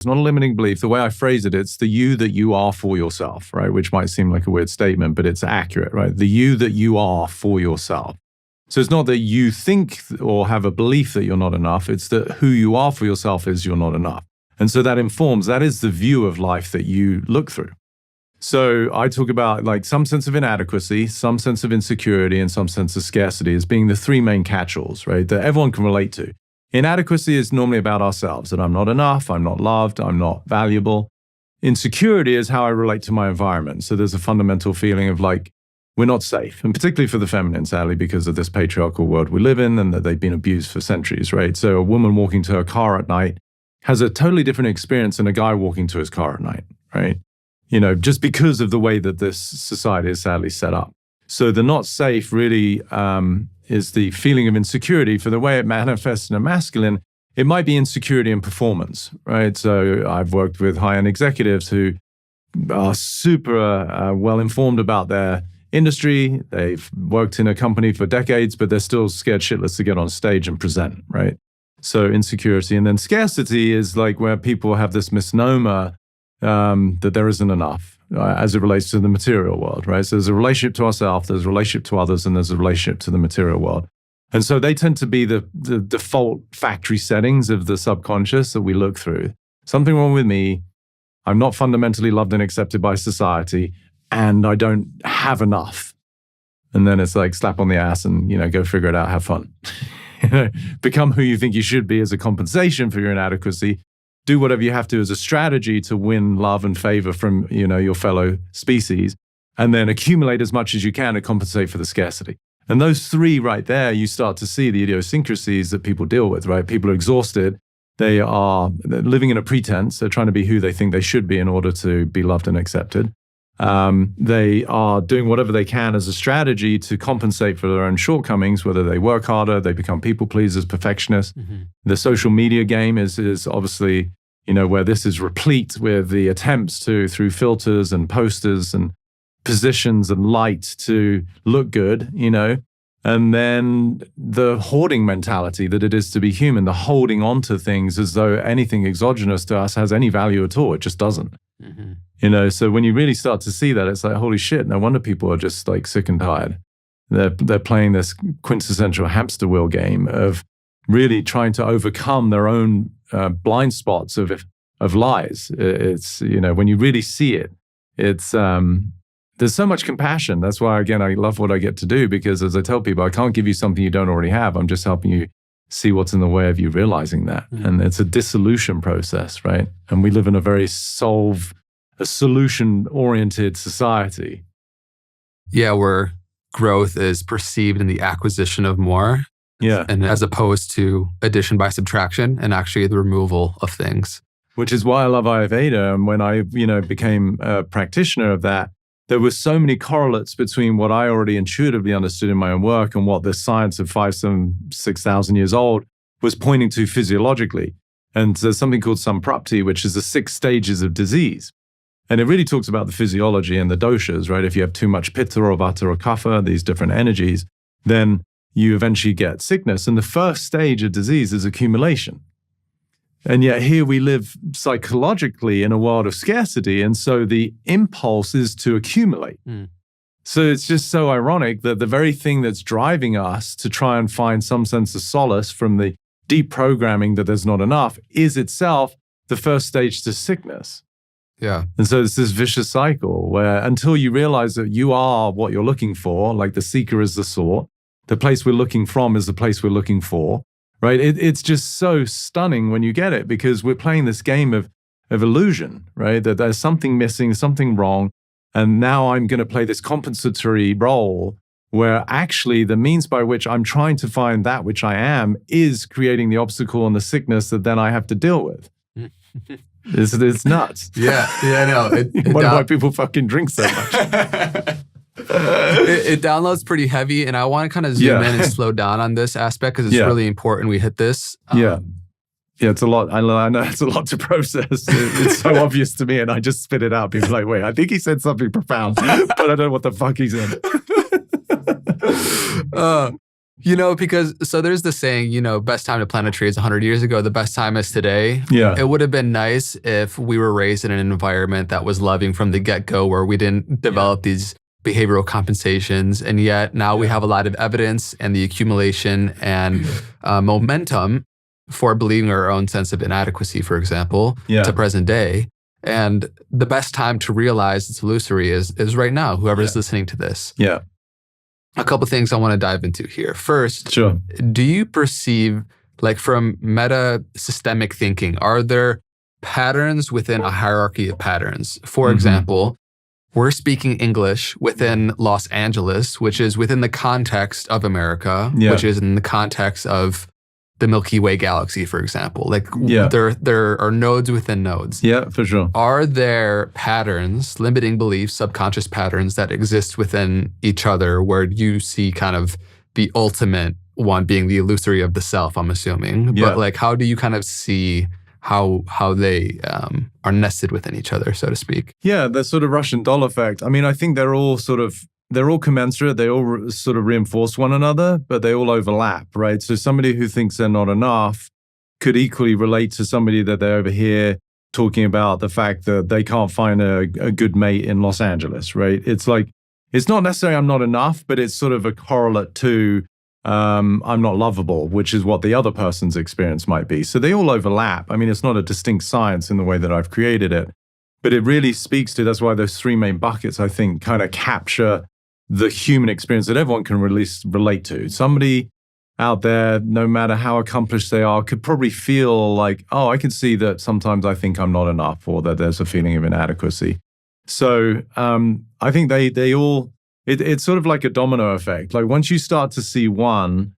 It's not a limiting belief. The way I phrase it, it's the you that you are for yourself, right? Which might seem like a weird statement, but it's accurate, right? The you that you are for yourself. So it's not that you think or have a belief that you're not enough. It's that who you are for yourself is you're not enough. And so that is the view of life that you look through. So I talk about like some sense of inadequacy, some sense of insecurity, and some sense of scarcity as being the three main catch-alls, right? That everyone can relate to. Inadequacy is normally about ourselves, that I'm not enough, I'm not loved, I'm not valuable. Insecurity is how I relate to my environment. So there's a fundamental feeling of like, we're not safe, and particularly for the feminine, sadly, because of this patriarchal world we live in and that they've been abused for centuries, right? So a woman walking to her car at night has a totally different experience than a guy walking to his car at night, right? You know, just because of the way that this society is sadly set up. So the not safe really is the feeling of insecurity. For the way it manifests in a masculine, it might be insecurity in performance, right? So I've worked with high-end executives who are super well-informed about their industry. They've worked in a company for decades, but they're still scared shitless to get on stage and present, right? So insecurity. And then scarcity is like where people have this misnomer that there isn't enough as it relates to the material world, right? So there's a relationship to ourselves, there's a relationship to others, and there's a relationship to the material world. And so they tend to be the default factory settings of the subconscious that we look through. Something wrong with me. I'm not fundamentally loved and accepted by society, and I don't have enough. And then it's like slap on the ass and, you know, go figure it out, have fun. Become who you think you should be as a compensation for your inadequacy. Do whatever you have to as a strategy to win love and favor from, you know, your fellow species, and then accumulate as much as you can to compensate for the scarcity. And those three right there, you start to see the idiosyncrasies that people deal with, right? People are exhausted. They're living in a pretense. They're trying to be who they think they should be in order to be loved and accepted. They are doing whatever they can as a strategy to compensate for their own shortcomings, whether they work harder, they become people pleasers, perfectionists. Mm-hmm. The social media game is obviously, you know, where this is replete with the attempts to, through filters and posters and positions and light, to look good, you know. And then the hoarding mentality that it is to be human, the holding on to things as though anything exogenous to us has any value at all. It just doesn't. Mm-hmm. You know, so when you really start to see that, it's like, holy shit, no wonder people are just like sick and tired. They're playing this quintessential hamster wheel game of really trying to overcome their own blind spots of lies. It's, you know, when you really see it, it's, there's so much compassion. That's why, again, I love what I get to do, because as I tell people, I can't give you something you don't already have. I'm just helping you see what's in the way of you realizing that. Mm. And it's a dissolution process, right? And we live in a very solution-oriented society. Yeah, where growth is perceived in the acquisition of more. Yeah. And as opposed to addition by subtraction and actually the removal of things. Which is why I love Ayurveda. And when I, you know, became a practitioner of that, there were so many correlates between what I already intuitively understood in my own work and what the science of 6,000 years old was pointing to physiologically. And there's something called samprapti, which is the 6 stages of disease. And it really talks about the physiology and the doshas, right? If you have too much pitta or vata or kapha, these different energies, then you eventually get sickness. And the first stage of disease is accumulation. And yet here we live psychologically in a world of scarcity. And so the impulse is to accumulate. Mm. So it's just so ironic that the very thing that's driving us to try and find some sense of solace from the deep programming that there's not enough is itself the first stage to sickness. Yeah. And so it's this vicious cycle where until you realize that you are what you're looking for, like the seeker is the sought, the place we're looking from is the place we're looking for. Right? It's just so stunning when you get it, because we're playing this game of illusion, right? That there's something missing, something wrong. And now I'm going to play this compensatory role where actually the means by which I'm trying to find that which I am is creating the obstacle and the sickness that then I have to deal with. It's nuts. Yeah, no. Wonder why people fucking drink so much. It downloads pretty heavy, and I want to kind of zoom in and slow down on this aspect because it's really important we hit this. Yeah, it's a lot. I know it's a lot to process. It's so obvious to me, and I just spit it out. People are like, wait, I think he said something profound, but I don't know what the fuck he said. Because so there's the saying, best time to plant a tree is 100 years ago. The best time is today. Yeah. It would have been nice if we were raised in an environment that was loving from the get-go, where we didn't develop these behavioral compensations. And yet now we have a lot of evidence and the accumulation and momentum for believing our own sense of inadequacy, for example, to present day. And the best time to realize it's illusory is right now, whoever's listening to this. Yeah. A couple things I want to dive into here. First, do you perceive, like from meta-systemic thinking, are there patterns within a hierarchy of patterns? For example, we're speaking English within Los Angeles, which is within the context of America, which is in the context of the Milky Way galaxy, for example. Like there are nodes within nodes. Yeah, for sure. Are there patterns, limiting beliefs, subconscious patterns that exist within each other where you see kind of the ultimate one being the illusory of the self, I'm assuming. Yeah. But like, how do you kind of see how they are nested within each other, so to speak? Yeah, the sort of Russian doll effect. I mean, I think they're all commensurate. They all sort of reinforce one another, but they all overlap, right? So somebody who thinks they're not enough could equally relate to somebody that they're over here talking about the fact that they can't find a good mate in Los Angeles, right? It's like, it's not necessarily I'm not enough, but it's sort of a correlate to I'm not lovable, which is what the other person's experience might be. So they all overlap. I mean, it's not a distinct science in the way that I've created it, but it really speaks to, that's why those three main buckets, I think, kind of capture the human experience that everyone can relate to. Somebody out there, no matter how accomplished they are, could probably feel like, oh, I can see that sometimes I think I'm not enough, or that there's a feeling of inadequacy. So I think they all, it's sort of like a domino effect. Like once you start to see one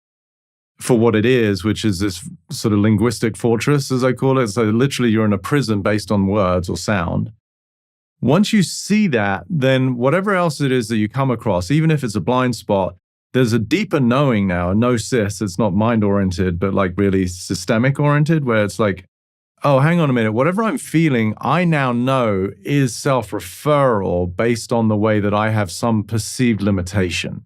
for what it is, which is this sort of linguistic fortress, as I call it, so literally you're in a prison based on words or sound. Once you see that, then whatever else it is that you come across, even if it's a blind spot, there's a deeper knowing now, a gnosis. It's not mind-oriented, but like really systemic-oriented, where it's like, oh, hang on a minute, whatever I'm feeling, I now know is self-referral based on the way that I have some perceived limitation.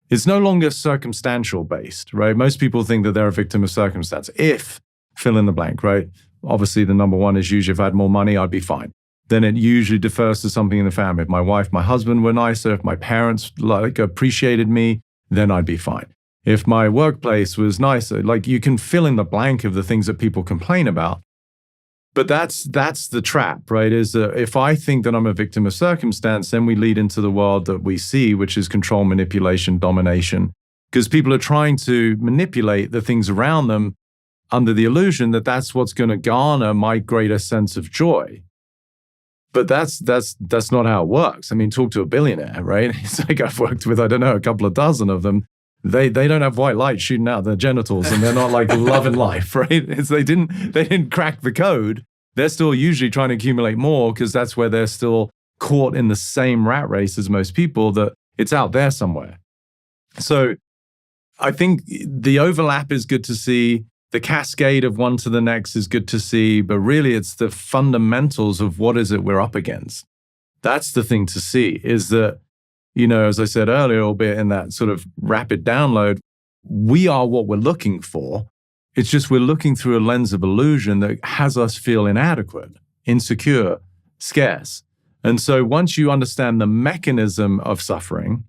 It's no longer circumstantial based, right? Most people think that they're a victim of circumstance. If, fill in the blank, right? Obviously, the number one is usually if I had more money, I'd be fine. Then it usually defers to something in the family. If my wife, my husband were nicer, if my parents appreciated me, then I'd be fine. If my workplace was nicer, like you can fill in the blank of the things that people complain about. But that's the trap, right? Is that if I think that I'm a victim of circumstance, then we lead into the world that we see, which is control, manipulation, domination. Because people are trying to manipulate the things around them under the illusion that that's what's going to garner my greater sense of joy. But that's not how it works. I mean, talk to a billionaire, right? It's like I've worked with, I don't know, a couple of dozen of them. They don't have white light shooting out their genitals, and they're not like loving life, right? It's they didn't crack the code. They're still usually trying to accumulate more because that's where they're still caught in the same rat race as most people, that it's out there somewhere. So I think the overlap is good to see. The cascade of one to the next is good to see, but really it's the fundamentals of what is it we're up against. That's the thing to see, is that, you know, as I said earlier, albeit in that sort of rapid download, we are what we're looking for. It's just we're looking through a lens of illusion that has us feel inadequate, insecure, scarce. And so once you understand the mechanism of suffering,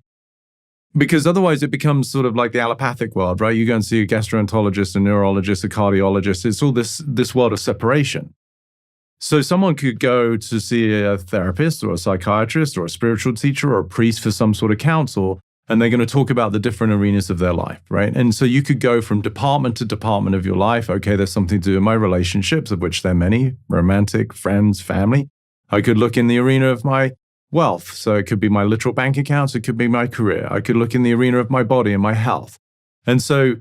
because otherwise it becomes sort of like the allopathic world, right? You go and see a gastroenterologist, a neurologist, a cardiologist. It's all this world of separation. So someone could go to see a therapist or a psychiatrist or a spiritual teacher or a priest for some sort of counsel, and they're going to talk about the different arenas of their life, right? And so you could go from department to department of your life. Okay, there's something to do with my relationships, of which there are many, romantic, friends, family. I could look in the arena of my wealth. So it could be my literal bank accounts. It could be my career. I could look in the arena of my body and my health. And so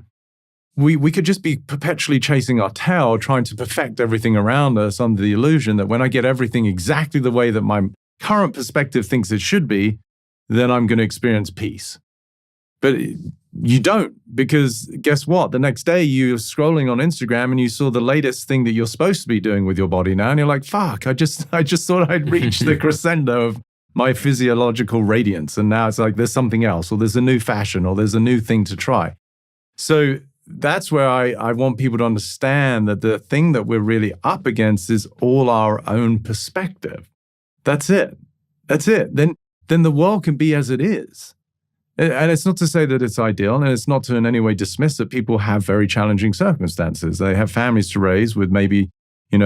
we could just be perpetually chasing our tail, trying to perfect everything around us under the illusion that when I get everything exactly the way that my current perspective thinks it should be, then I'm going to experience peace. But you don't, because guess what? The next day you're scrolling on Instagram and you saw the latest thing that you're supposed to be doing with your body now. And you're like, fuck, I just thought I'd reached the crescendo of my physiological radiance. And now it's like, there's something else, or there's a new fashion, or there's a new thing to try. So that's where I want people to understand that the thing that we're really up against is all our own perspective. That's it. That's it. Then the world can be as it is. And it's not to say that it's ideal, and it's not to in any way dismiss that people have very challenging circumstances. They have families to raise with maybe,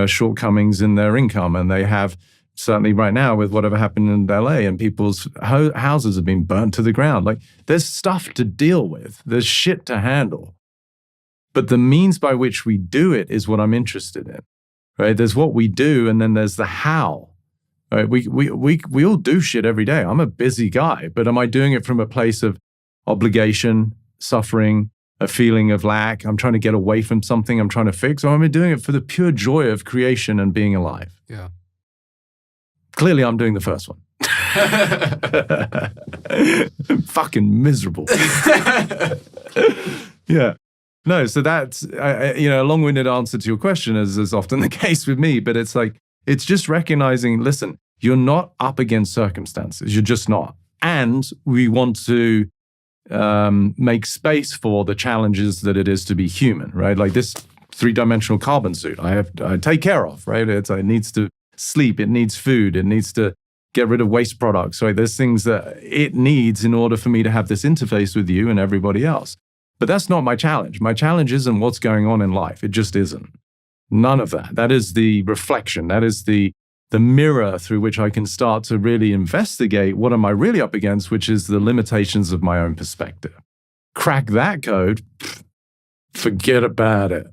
shortcomings in their income, and they have, certainly right now with whatever happened in LA, and people's houses have been burnt to the ground. Like, there's stuff to deal with. There's shit to handle. But the means by which we do it is what I'm interested in, right? There's what we do, and then there's the how. Right, we all do shit every day. I'm a busy guy, but am I doing it from a place of obligation, suffering, a feeling of lack? I'm trying to get away from something I'm trying to fix, or am I doing it for the pure joy of creation and being alive? Yeah. Clearly, I'm doing the first one. I'm fucking miserable. Yeah. No, so that's a long-winded answer to your question, as is often the case with me, but it's like, it's just recognizing, listen, you're not up against circumstances. You're just not. And we want to make space for the challenges that it is to be human, right? Like this 3-dimensional carbon suit I take care of, right? It needs to sleep, it needs food, it needs to get rid of waste products, right? There's things that it needs in order for me to have this interface with you and everybody else. But that's not my challenge. My challenge isn't what's going on in life. It just isn't. None of that. That is the reflection. That is the mirror through which I can start to really investigate what am I really up against, which is the limitations of my own perspective. Crack that code, forget about it.